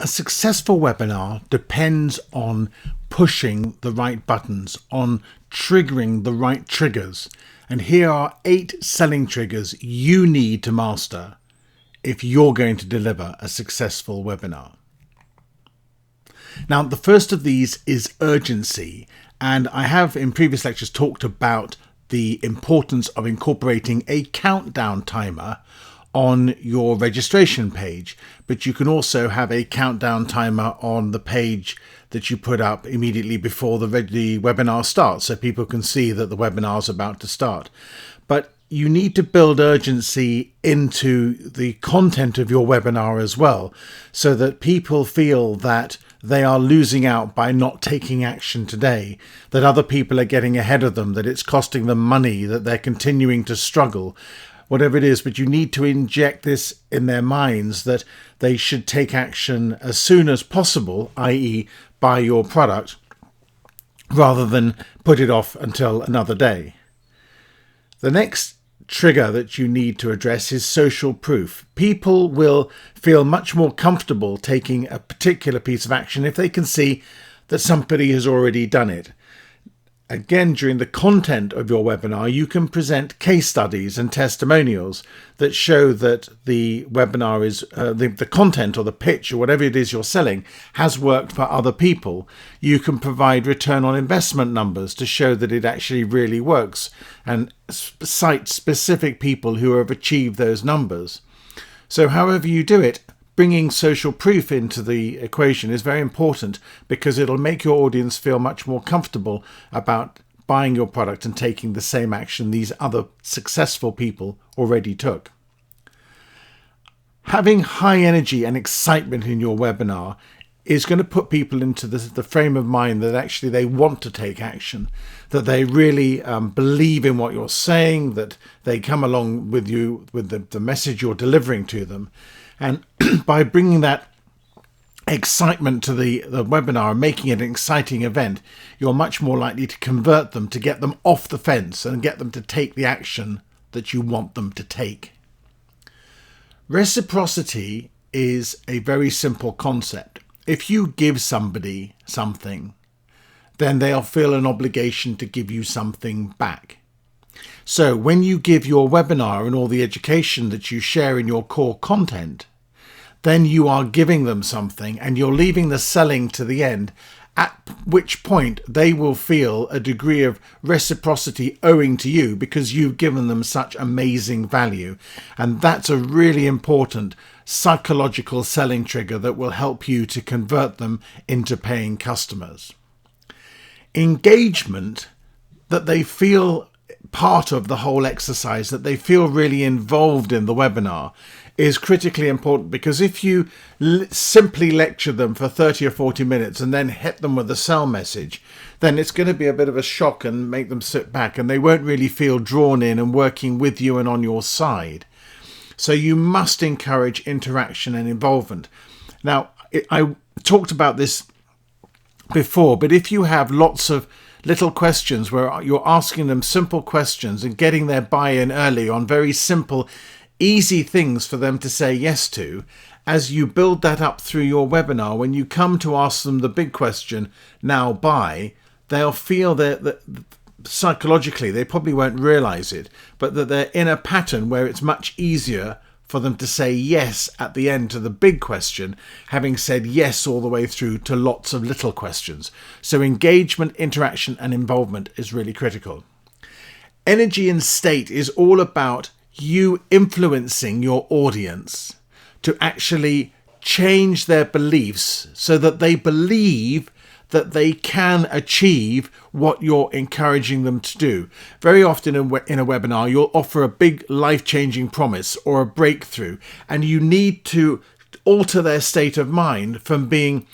A successful webinar depends on pushing the right buttons, on triggering the right triggers. And here are 8 selling triggers you need to master if you're going to deliver a successful webinar. Now, the first of these is urgency. And I have in previous lectures talked about the importance of incorporating a countdown timer on your registration page, but you can also have a countdown timer on the page that you put up immediately before the webinar starts, so people can see that the webinar is about to start. But you need to build urgency into the content of your webinar as well, so that people feel that they are losing out by not taking action today, that other people are getting ahead of them, that it's costing them money, that they're continuing to struggle, whatever it is. But you need to inject this in their minds that they should take action as soon as possible, i.e. buy your product, rather than put it off until another day. The next trigger that you need to address is social proof. People will feel much more comfortable taking a particular piece of action if they can see that somebody has already done it. Again, during the content of your webinar, you can present case studies and testimonials that show that the webinar is the content or the pitch or whatever it is you're selling has worked for other people. You can provide return on investment numbers to show that it actually really works and cite specific people who have achieved those numbers. So however you do it, bringing social proof into the equation is very important, because it'll make your audience feel much more comfortable about buying your product and taking the same action these other successful people already took. Having high energy and excitement in your webinar is going to put people into the frame of mind that actually they want to take action, that they really believe in what you're saying, that they come along with you with the message you're delivering to them. And by bringing that excitement to the webinar and making it an exciting event, you're much more likely to convert them, to get them off the fence and get them to take the action that you want them to take. Reciprocity is a very simple concept. If you give somebody something, then they'll feel an obligation to give you something back. So when you give your webinar and all the education that you share in your core content, then you are giving them something and you're leaving the selling to the end, at which point they will feel a degree of reciprocity owing to you because you've given them such amazing value. And that's a really important psychological selling trigger that will help you to convert them into paying customers. Engagement, that they feel part of the whole exercise, that they feel really involved in the webinar, is critically important, because if you simply lecture them for 30 or 40 minutes and then hit them with a sell message, then it's going to be a bit of a shock and make them sit back, and they won't really feel drawn in and working with you and on your side. So you must encourage interaction and involvement. Now, I talked about this before, but if you have lots of little questions where you're asking them simple questions and getting their buy-in early on very simple, easy things for them to say yes to, as you build that up through your webinar, when you come to ask them the big question, now buy, they'll feel that psychologically, they probably won't realize it, but that they're in a pattern where it's much easier for them to say yes at the end to the big question, having said yes all the way through to lots of little questions. So engagement, interaction, and involvement is really critical. Energy and state is all about you influencing your audience to actually change their beliefs so that they believe that they can achieve what you're encouraging them to do. Very often in a webinar, you'll offer a big life-changing promise or a breakthrough, and you need to alter their state of mind from being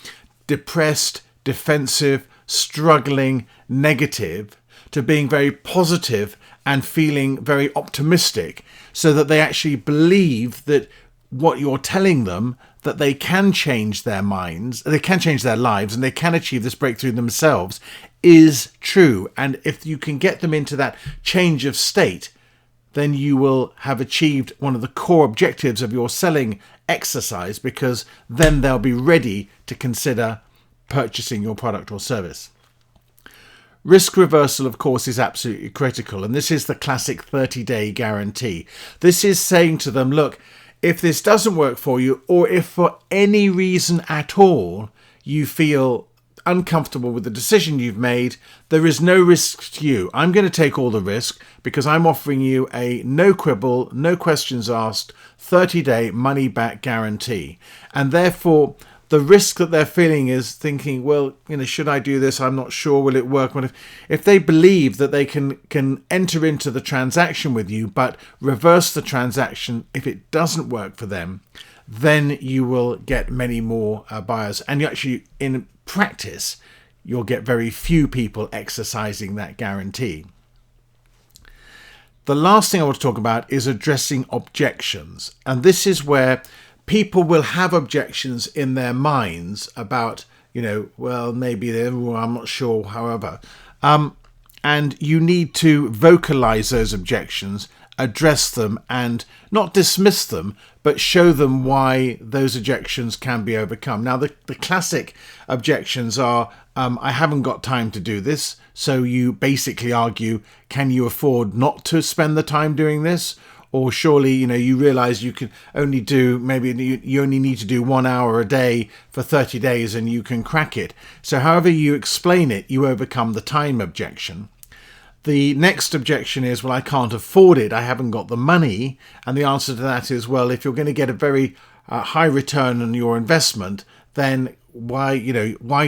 depressed, defensive, struggling, negative, to being very positive and feeling very optimistic, so that they actually believe that what you're telling them, that they can change their minds, they can change their lives, and they can achieve this breakthrough themselves, is true. And if you can get them into that change of state, then you will have achieved one of the core objectives of your selling exercise, because then they'll be ready to consider purchasing your product or service. Risk reversal, of course, is absolutely critical, and this is the classic 30-day guarantee. This is saying to them, look, if this doesn't work for you, or if for any reason at all you feel uncomfortable with the decision you've made, there is no risk to you. I'm going to take all the risk because I'm offering you a no quibble, no questions asked, 30-day money-back guarantee. And therefore, the risk that they're feeling is thinking, well, should I do this? I'm not sure. Will it work? Well, if they believe that they can enter into the transaction with you, but reverse the transaction if it doesn't work for them, then you will get many more buyers. And you actually, in practice, you'll get very few people exercising that guarantee. The last thing I want to talk about is addressing objections. And this is where people will have objections in their minds about, well, maybe I'm not sure, however. And you need to vocalize those objections, address them, and not dismiss them, but show them why those objections can be overcome. Now, the classic objections are, I haven't got time to do this. So you basically argue, can you afford not to spend the time doing this? Or surely, you realize you can only do, maybe you only need to do 1 hour a day for 30 days and you can crack it. So however you explain it, you overcome the time objection. The next objection is, well, I can't afford it. I haven't got the money. And the answer to that is, well, if you're going to get a very high return on your investment, then why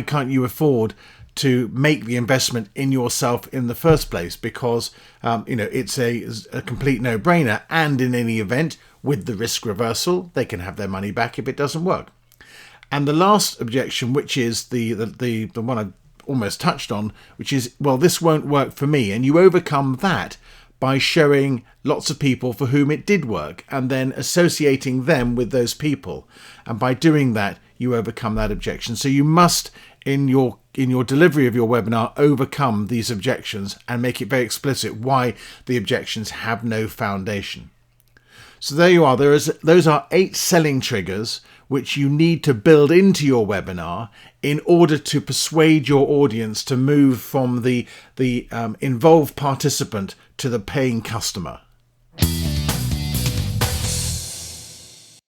can't you afford to make the investment in yourself in the first place? Because it's a complete no-brainer, and in any event, with the risk reversal, they can have their money back if it doesn't work. And the last objection, which is the one I almost touched on, which is, well, this won't work for me, and you overcome that by showing lots of people for whom it did work, and then associating them with those people. And by doing that, you overcome that objection. So you must, in your delivery of your webinar, overcome these objections and make it very explicit why the objections have no foundation. So there you are. Those are 8 selling triggers which you need to build into your webinar in order to persuade your audience to move from the involved participant to the paying customer.